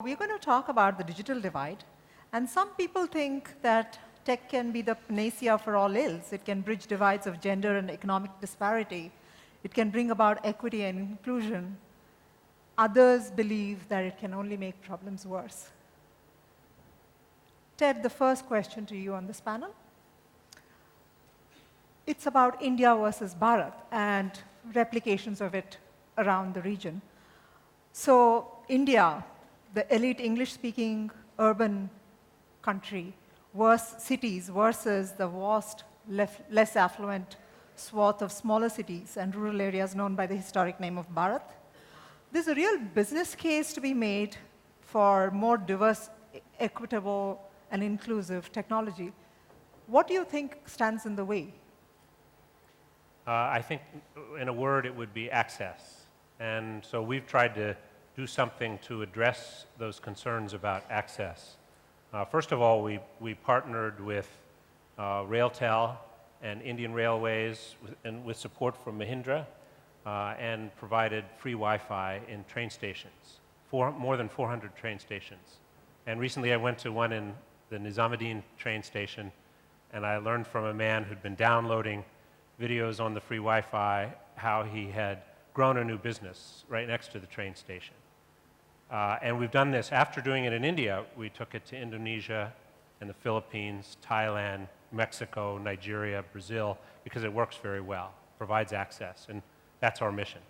We're going to talk about the digital divide, and some people think that tech can be the panacea for all ills. It can bridge divides of gender and economic disparity. It can bring about equity and inclusion. Others believe that it can only make problems worse. Ted, the first question to you on this panel. It's about India versus Bharat and replications of it around the region. So India, the elite English-speaking urban country, cities versus the vast, less affluent swath of smaller cities and rural areas known by the historic name of Bharat. There's a real business case to be made for more diverse, equitable, and inclusive technology. What do you think stands in the way? I think, in a word, it would be access. And so we've tried to do something to address those concerns about access. First of all, we partnered with Railtel and Indian Railways and with support from Mahindra and provided free Wi-Fi in train stations, more than 400 train stations. And recently I went to one in the Nizamuddin train station, and I learned from a man who'd been downloading videos on the free Wi-Fi how he had grown a new business right next to the train station. And we've done this. After doing it in India, we took it to Indonesia and the Philippines, Thailand, Mexico, Nigeria, Brazil, because it works very well, provides access, and that's our mission.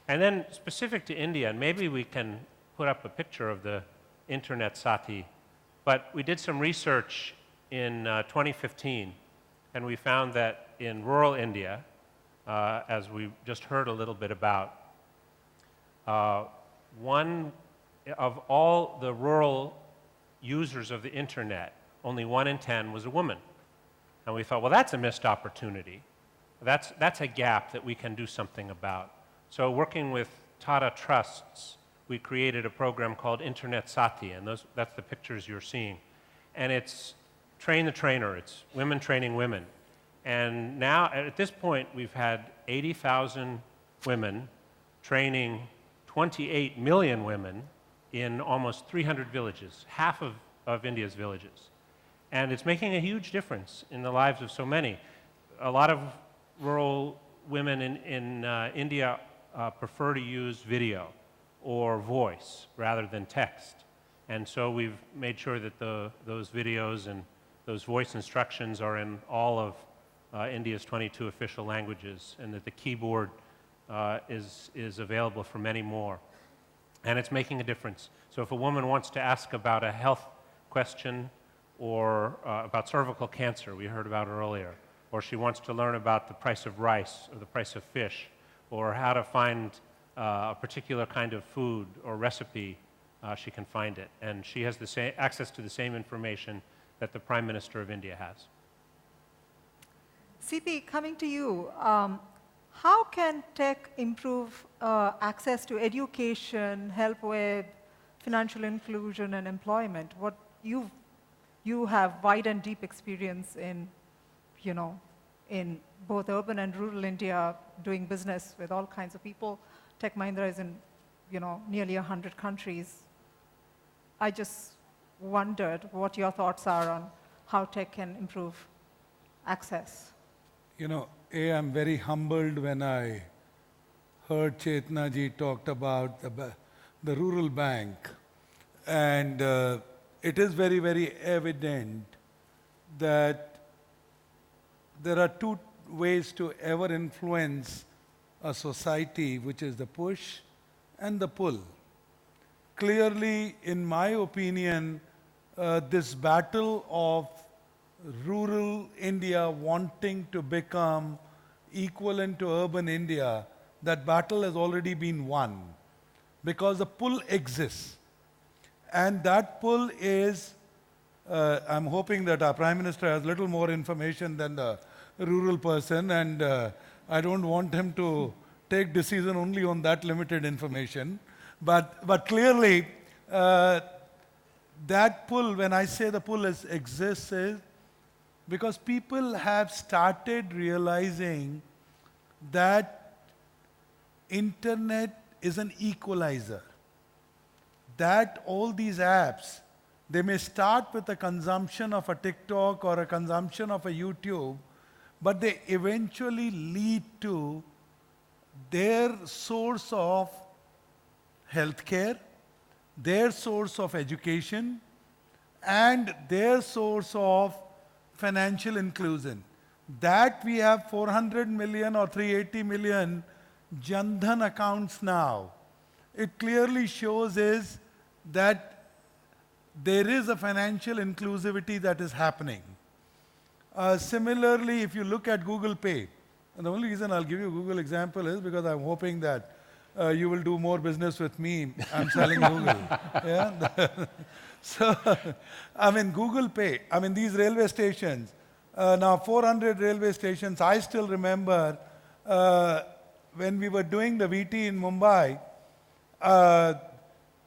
And then specific to India, and maybe we can put up a picture of the Internet Sati, but we did some research in 2015, and we found that in rural India, as we just heard a little bit about, one of all the rural users of the internet, only 1 in 10 was a woman. And we thought, well, that's a missed opportunity. That's a gap that we can do something about. So working with Tata Trusts, we created a program called Internet Sati, and that's the pictures you're seeing. And it's train the trainer, it's women training women. And now, at this point, we've had 80,000 women training 28 million women in almost 300 villages, half of India's villages. And it's making a huge difference in the lives of so many. A lot of rural women in India prefer to use video or voice rather than text. And so we've made sure that those videos and those voice instructions are in all of India's 22 official languages, and that the keyboard is available for many more. And it's making a difference. So if a woman wants to ask about a health question or about cervical cancer, we heard about earlier, or she wants to learn about the price of rice or the price of fish, or how to find a particular kind of food or recipe, she can find it. And she has access to the same information that the Prime Minister of India has. CP, coming to you, how can tech improve access to education, help with financial inclusion and employment? What you have wide and deep experience in, in both urban and rural India, doing business with all kinds of people. Tech Mahindra is in, nearly 100 countries. I just wondered what your thoughts are on how tech can improve access. I'm very humbled when I heard Chetna ji talked about the rural bank. And it is very, very evident that there are two ways to ever influence a society, which is the push and the pull. Clearly, in my opinion, this battle of rural India wanting to become equivalent to urban India, that battle has already been won because the pull exists. And that pull is, I'm hoping that our Prime Minister has little more information than the rural person, and I don't want him to take decision only on that limited information. But clearly, that pull, when I say the pull exists, is because people have started realizing that internet is an equalizer. that all these apps, they may start with a consumption of a TikTok or a consumption of a YouTube, but they eventually lead to their source of healthcare, their source of education, and their source of financial inclusion. That we have 400 million or 380 million Jan Dhan accounts now. It clearly shows is that there is a financial inclusivity that is happening. Similarly, if you look at Google Pay, and the only reason I'll give you a Google example is because I'm hoping that you will do more business with me. I'm selling Google. Yeah? So, I mean, Google Pay, I mean, these railway stations, now 400 railway stations, I still remember when we were doing the VT in Mumbai,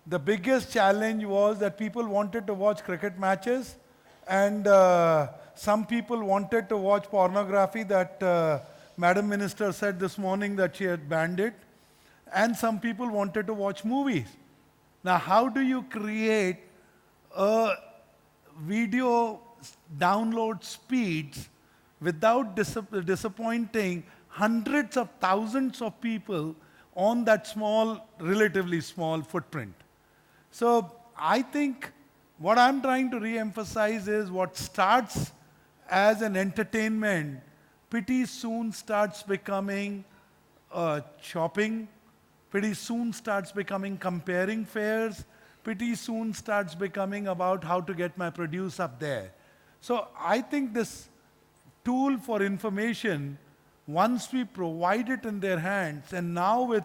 the biggest challenge was that people wanted to watch cricket matches, and some people wanted to watch pornography that Madam Minister said this morning that she had banned it, and some people wanted to watch movies. Now, how do you create a video download speeds without disappointing hundreds of thousands of people on that small, relatively small footprint? So I think what I'm trying to re-emphasize is what starts as an entertainment pretty soon starts becoming shopping, pretty soon starts becoming comparing fares, pretty soon starts becoming about how to get my produce up there. So I think this tool for information, once we provide it in their hands, and now with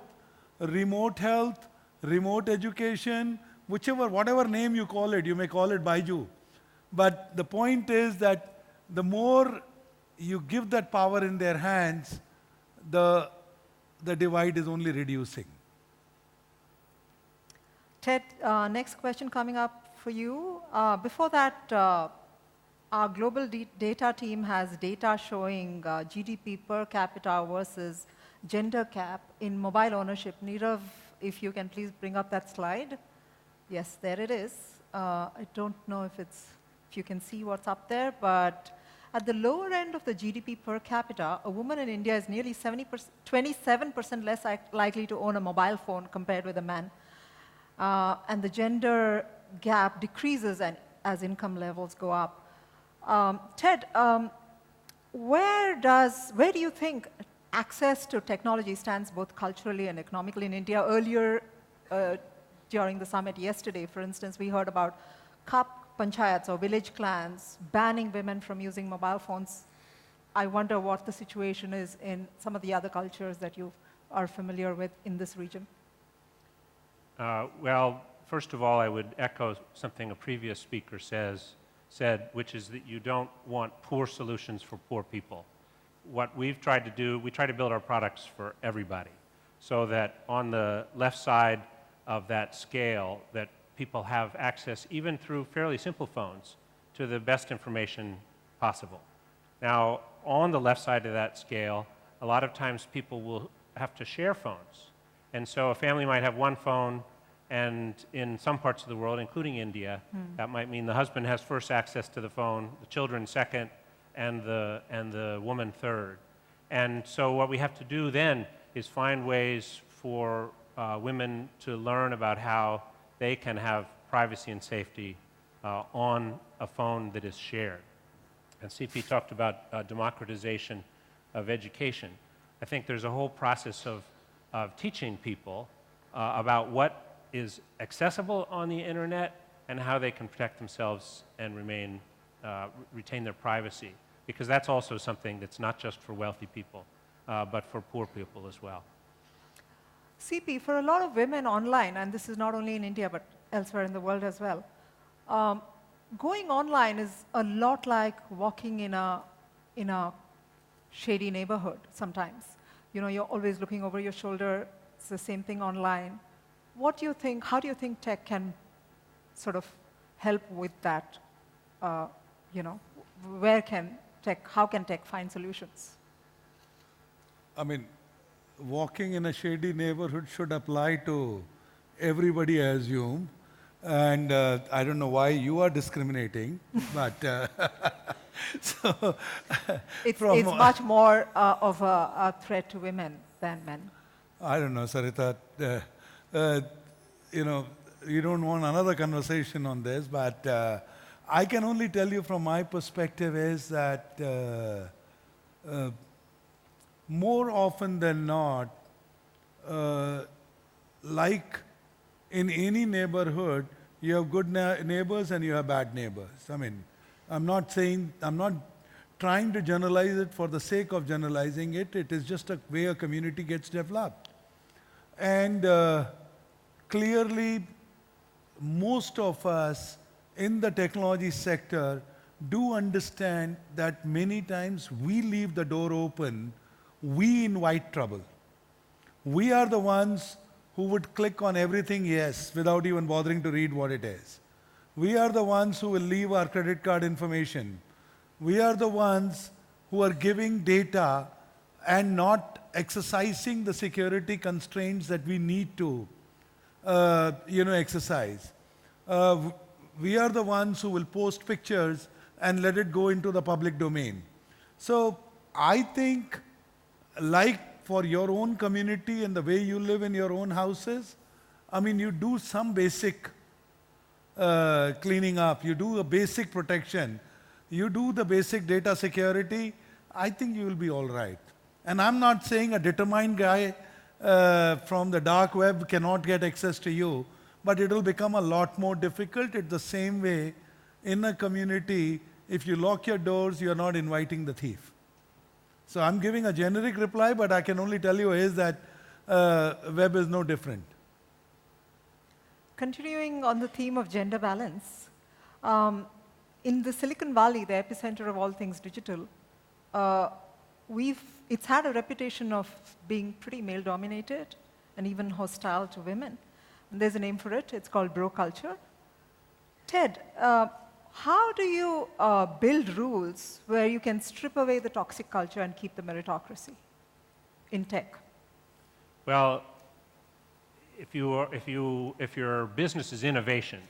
remote health, remote education, whatever name you call it, you may call it Baiju. But the point is that the more you give that power in their hands, the divide is only reducing. Ted, next question coming up for you. Before that, our global data team has data showing GDP per capita versus gender gap in mobile ownership. Nirav, if you can please bring up that slide. Yes, there it is. I don't know if you can see what's up there, but at the lower end of the GDP per capita, a woman in India is nearly 27% less likely to own a mobile phone compared with a man. And the gender gap decreases as income levels go up. Ted, where do you think access to technology stands both culturally and economically in India? Earlier, during the summit yesterday, for instance, we heard about Kap Panchayats or village clans banning women from using mobile phones. I wonder what the situation is in some of the other cultures that you are familiar with in this region. Well, first of all, I would echo something a previous speaker said, which is that you don't want poor solutions for poor people. What we've tried to do, we try to build our products for everybody, so that on the left side of that scale, that people have access, even through fairly simple phones, to the best information possible. Now, on the left side of that scale, a lot of times people will have to share phones. And so a family might have one phone, and in some parts of the world, including India, that might mean the husband has first access to the phone, the children second, and the woman third. And so what we have to do then is find ways for women to learn about how they can have privacy and safety on a phone that is shared. And CP talked about democratization of education. I think there's a whole process of teaching people about what is accessible on the internet and how they can protect themselves and retain their privacy. Because that's also something that's not just for wealthy people, but for poor people as well. CP, for a lot of women online, and this is not only in India but elsewhere in the world as well, going online is a lot like walking in a shady neighborhood sometimes. You know, you're always looking over your shoulder. It's the same thing online. What do you think, how do you think tech can sort of help with that? You know, how can tech find solutions? I mean, walking in a shady neighborhood should apply to everybody, I assume. And I don't know why you are discriminating, but so It's from much more of a threat to women than men. I don't know, Saritha. Uh, you know, you don't want another conversation on this, but I can only tell you from my perspective is that more often than not, like in any neighborhood, you have good neighbors and you have bad neighbors. I mean, I'm not trying to generalize it for the sake of generalizing it. It is just a way a community gets developed. And clearly, most of us in the technology sector do understand that many times we leave the door open, we invite trouble. We are the ones who would click on everything yes without even bothering to read what it is. We are the ones who will leave our credit card information. We are the ones who are giving data and not exercising the security constraints that we need to exercise. We are the ones who will post pictures and let it go into the public domain. So I think, like for your own community and the way you live in your own houses, I mean, you do some basic cleaning up, you do a basic protection, you do the basic data security, I think you will be all right. And I'm not saying a determined guy from the dark web cannot get access to you, but it will become a lot more difficult. It's the same way in a community, if you lock your doors, you're not inviting the thief. So I'm giving a generic reply, but I can only tell you is that web is no different. Continuing on the theme of gender balance, in the Silicon Valley, the epicenter of all things digital, it's had a reputation of being pretty male-dominated and even hostile to women. And there's a name for it. It's called bro culture. Ted, how do you build rules where you can strip away the toxic culture and keep the meritocracy in tech? Well, if your business is innovation,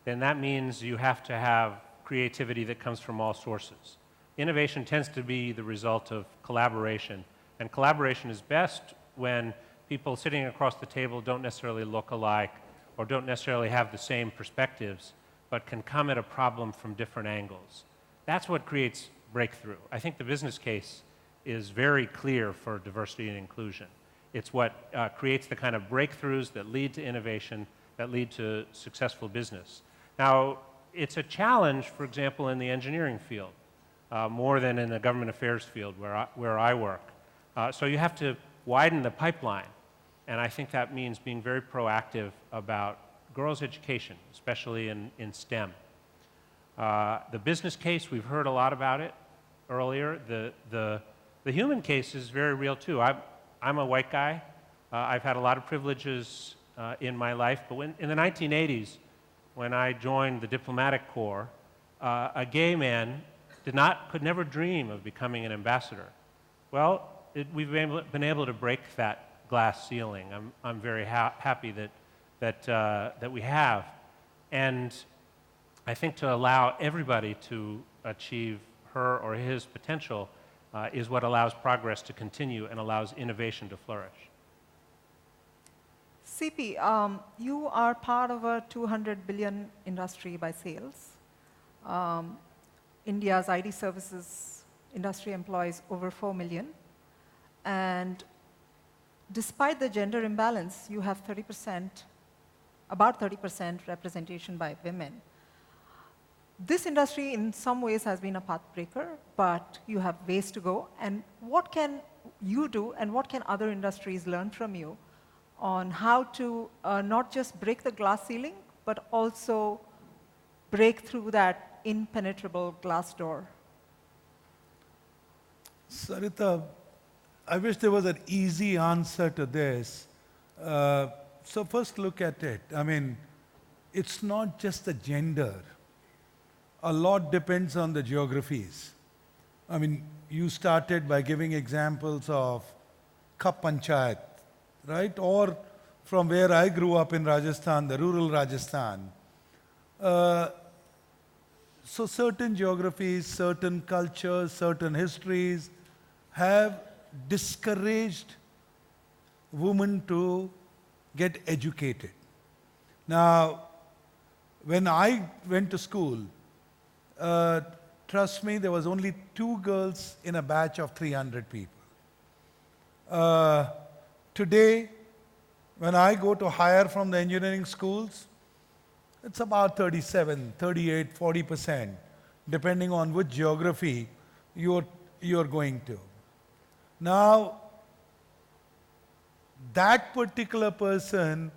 then that means you have to have creativity that comes from all sources. Innovation tends to be the result of collaboration, and collaboration is best when people sitting across the table don't necessarily look alike or don't necessarily have the same perspectives, but can come at a problem from different angles. That's what creates breakthrough. I think the business case is very clear for diversity and inclusion. It's what creates the kind of breakthroughs that lead to innovation, that lead to successful business. Now, it's a challenge, for example, in the engineering field, more than in the government affairs field where I work. So you have to widen the pipeline, and I think that means being very proactive about girls' education, especially in STEM. The business case, we've heard a lot about it earlier. The human case is very real too. I'm a white guy. I've had a lot of privileges in my life, but in the 1980s, when I joined the diplomatic corps, a gay man could never dream of becoming an ambassador. Well, we've been able to break that glass ceiling. I'm very happy that we have. And I think to allow everybody to achieve her or his potential is what allows progress to continue and allows innovation to flourish. CP, you are part of a 200 billion industry by sales. India's IT services industry employs over 4 million. And despite the gender imbalance, you have about 30% representation by women. This industry in some ways has been a pathbreaker, but you have ways to go. And what can you do and what can other industries learn from you on how to not just break the glass ceiling, but also break through that impenetrable glass door? Saritha, I wish there was an easy answer to this. So first look at it. I mean, it's not just the gender. A lot depends on the geographies. I mean, you started by giving examples of Kap Panchayat, right? Or from where I grew up in Rajasthan, the rural Rajasthan. So certain geographies, certain cultures, certain histories have discouraged women to get educated. Now, when I went to school, trust me, there was only 2 girls in a batch of 300 people. Today, when I go to hire from the engineering schools, it's about 37, 38, 40%, depending on which geography you're going to. Now, that particular person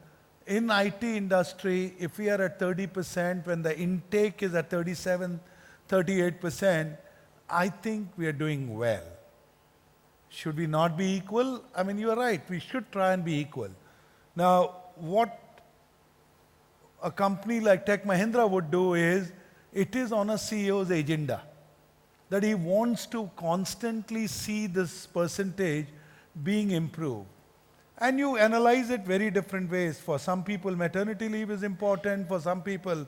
in IT industry, if we are at 30%, when the intake is at 37, 38%, I think we are doing well. Should we not be equal? I mean, you are right, we should try and be equal. Now, what a company like Tech Mahindra would do is, it is on a CEO's agenda that he wants to constantly see this percentage being improved. And you analyze it very different ways. For some people, maternity leave is important. For some people,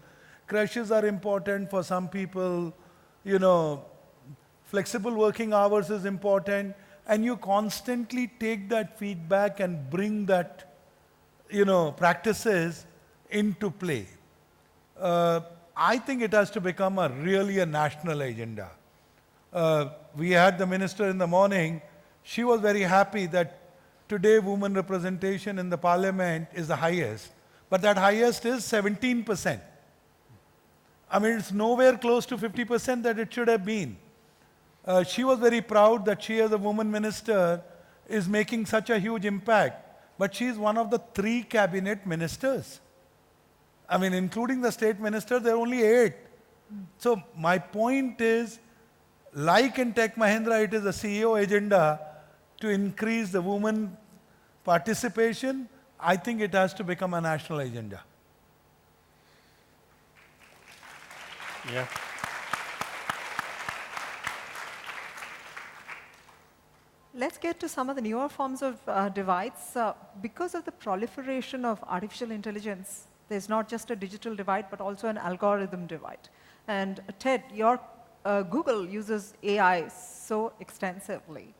crashes are important. For some people, flexible working hours is important. And you constantly take that feedback and bring that, practices into play. I think it has to become really a national agenda. We had the minister in the morning. She was very happy that today women representation in the parliament is the highest. But that highest is 17%. I mean, it's nowhere close to 50% that it should have been. She was very proud that she as a woman minister is making such a huge impact. But she is one of the 3 cabinet ministers. I mean, including the state minister, there are only 8. So my point is, like in Tech Mahindra, it is a CEO agenda to increase the women participation. I think it has to become a national agenda. Yeah. Let's get to some of the newer forms of divides. Because of the proliferation of artificial intelligence, there's not just a digital divide, but also an algorithm divide. And Ted, your Google uses AI so extensively.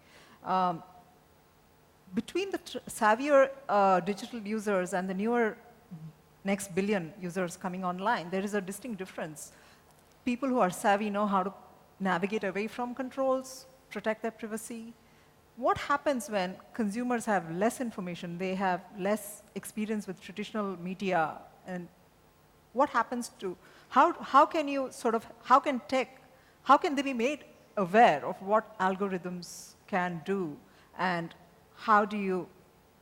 Between the savvier digital users and the newer next billion users coming online, there is a distinct difference. People who are savvy know how to navigate away from controls, protect their privacy. What happens when consumers have less information, they have less experience with traditional media, and what happens to, how can you sort of, how can they be made aware of what algorithms can do, and how do you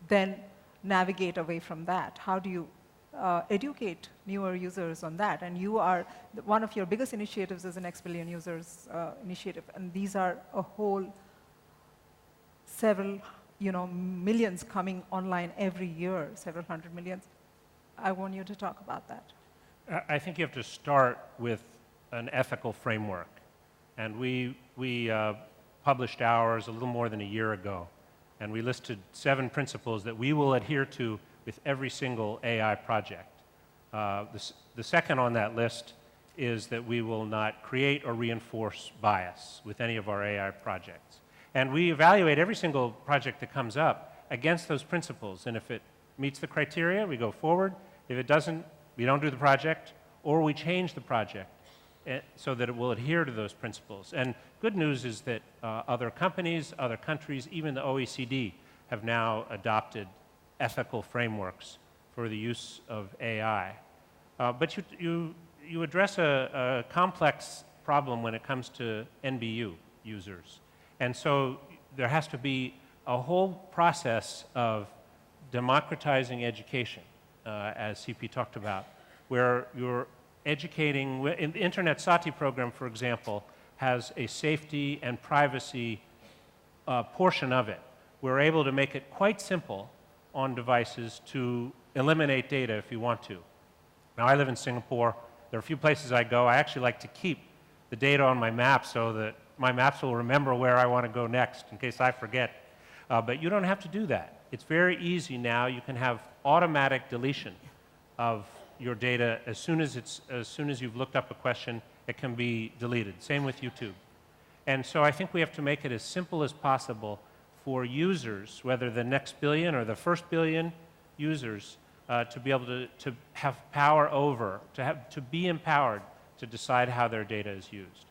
then navigate away from that? How do you educate newer users on that? And you are, one of your biggest initiatives is the Next Billion Users initiative, and these are a whole several millions coming online every year, several hundred millions. I want you to talk about that. I think you have to start with an ethical framework. And we published ours a little more than a year ago. And we listed 7 principles that we will adhere to with every single AI project. The second on that list is that we will not create or reinforce bias with any of our AI projects. And we evaluate every single project that comes up against those principles. And if it meets the criteria, we go forward. If it doesn't, we don't do the project, or we change the project so that it will adhere to those principles. And good news is that other companies, other countries, even the OECD have now adopted ethical frameworks for the use of AI. But you address a complex problem when it comes to NBU users. And so there has to be a whole process of democratizing education, as CP talked about, where you're educating. In the Internet Sati program, for example, has a safety and privacy portion of it. We're able to make it quite simple on devices to eliminate data if you want to. Now, I live in Singapore. There are a few places I go. I actually like to keep the data on my map so that my maps will remember where I want to go next in case I forget. But you don't have to do that. It's very easy now. You can have automatic deletion of your data as soon as you've looked up a question, it can be deleted. Same with YouTube. And so I think we have to make it as simple as possible for users, whether the next billion or the first billion users, to be able to have power over, to be empowered to decide how their data is used.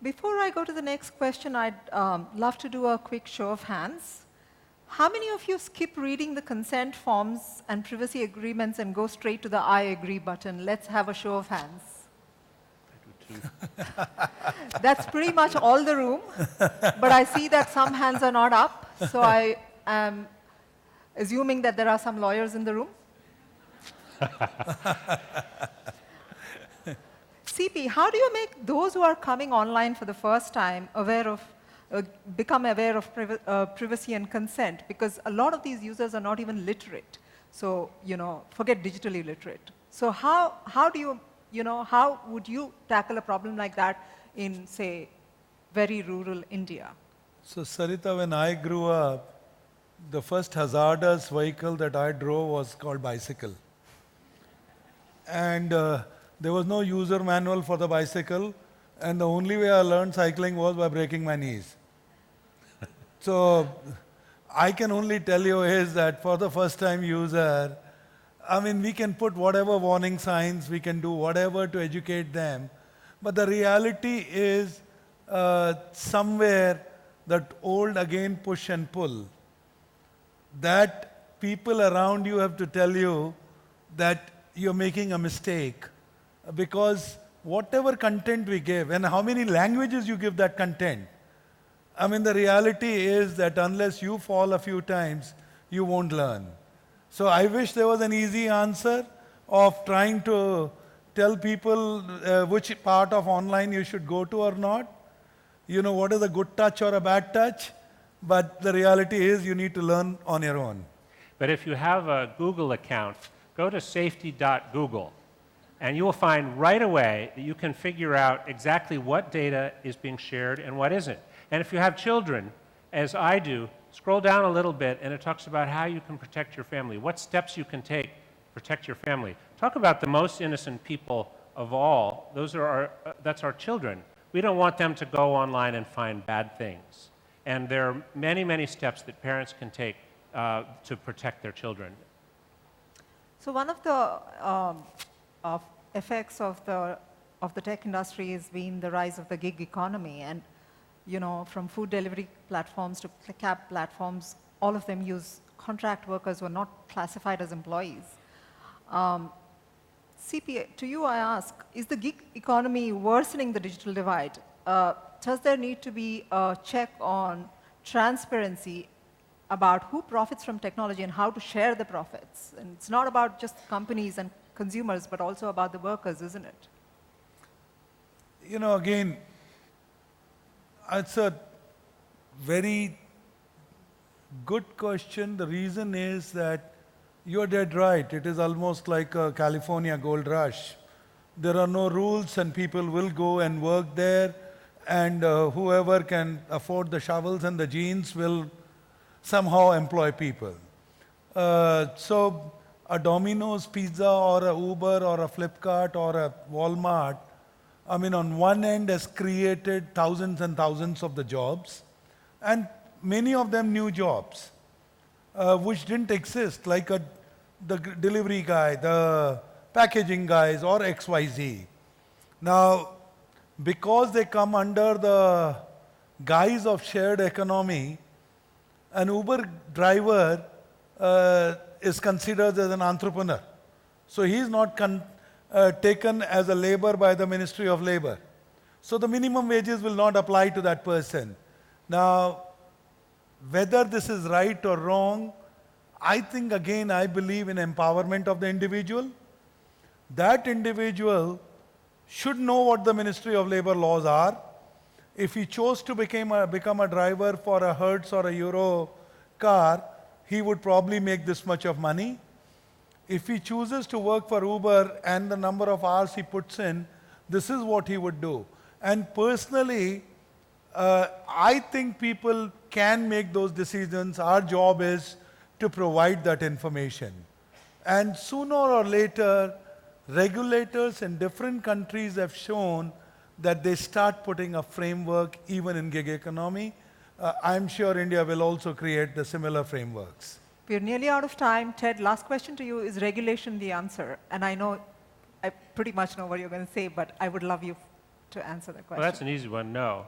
Before I go to the next question, I'd love to do a quick show of hands. How many of you skip reading the consent forms and privacy agreements and go straight to the I agree button? Let's have a show of hands. I do too. That's pretty much all the room, but I see that some hands are not up, so I am assuming that there are some lawyers in the room. CP, how do you make those who are coming online for the first time become aware of privacy and consent? Because a lot of these users are not even literate. So, forget digitally literate. So how would you tackle a problem like that in, say, very rural India? So Saritha, when I grew up, the first hazardous vehicle that I drove was called bicycle. And there was no user manual for the bicycle, and the only way I learned cycling was by breaking my knees. So I can only tell you is that for the first time user, we can put whatever warning signs, we can do whatever to educate them, but the reality is somewhere that old again push and pull, that people around you have to tell you that you're making a mistake, because whatever content we give and how many languages you give that content, the reality is that unless you fall a few times, you won't learn. So I wish there was an easy answer of trying to tell people which part of online you should go to or not. What is a good touch or a bad touch? But the reality is you need to learn on your own. But if you have a Google account, go to safety.google, and you will find right away that you can figure out exactly what data is being shared and what isn't. And if you have children, as I do, scroll down a little bit and it talks about how you can protect your family, what steps you can take to protect your family. Talk about the most innocent people of all. That's our children. We don't want them to go online and find bad things. And there are many, many steps that parents can take to protect their children. So one of the effects of the tech industry has been the rise of the gig economy, and from food delivery platforms to cab platforms, all of them use contract workers who are not classified as employees. CP, to you I ask, is the gig economy worsening the digital divide? Does there need to be a check on transparency about who profits from technology and how to share the profits? And it's not about just companies and consumers, but also about the workers, isn't it? Again, it's a very good question. The reason is that you're dead right. It is almost like a California gold rush. There are no rules and people will go and work there, and whoever can afford the shovels and the jeans will somehow employ people. So a Domino's pizza or a Uber or a Flipkart or a Walmart, on one end has created thousands and thousands of the jobs, and many of them new jobs, which didn't exist, like the delivery guy, the packaging guys, or XYZ. Now, because they come under the guise of shared economy, an Uber driver is considered as an entrepreneur. So he's not taken as a labor by the Ministry of Labor. So the minimum wages will not apply to that person. Now, whether this is right or wrong, I think again I believe in empowerment of the individual. That individual should know what the Ministry of Labor laws are. If he chose to become a driver for a Hertz or a Euro car, he would probably make this much of money. If he chooses to work for Uber and the number of hours he puts in, this is what he would do. And personally, I think people can make those decisions. Our job is to provide that information. And sooner or later, regulators in different countries have shown that they start putting a framework even in gig economy. I'm sure India will also create the similar frameworks. We're nearly out of time. Ted, last question to you. Is regulation the answer? And I know, I pretty much know what you're going to say, but I would love you to answer that question. Well, that's an easy one, no.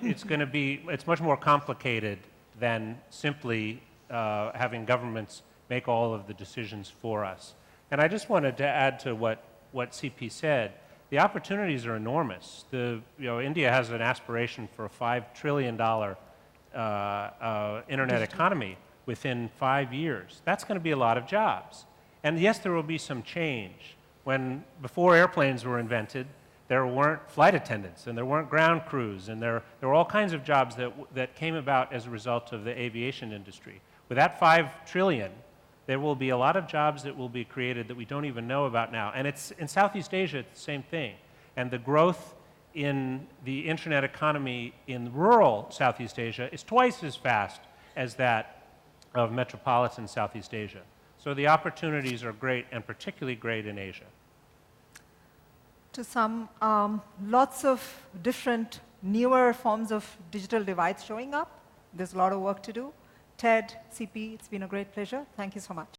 It's much more complicated than simply having governments make all of the decisions for us. And I just wanted to add to what CP said. The opportunities are enormous. India has an aspiration for a $5 trillion internet economy within 5 years. That's going to be a lot of jobs. And yes, there will be some change. Before airplanes were invented, there weren't flight attendants, and there weren't ground crews, and there were all kinds of jobs that came about as a result of the aviation industry. With that $5 trillion, there will be a lot of jobs that will be created that we don't even know about now. And it's in Southeast Asia, it's the same thing. And the growth in the internet economy in rural Southeast Asia is twice as fast as that of metropolitan Southeast Asia. So the opportunities are great, and particularly great in Asia. To some, lots of different newer forms of digital divides showing up. There's a lot of work to do. Ted, CP, it's been a great pleasure. Thank you so much.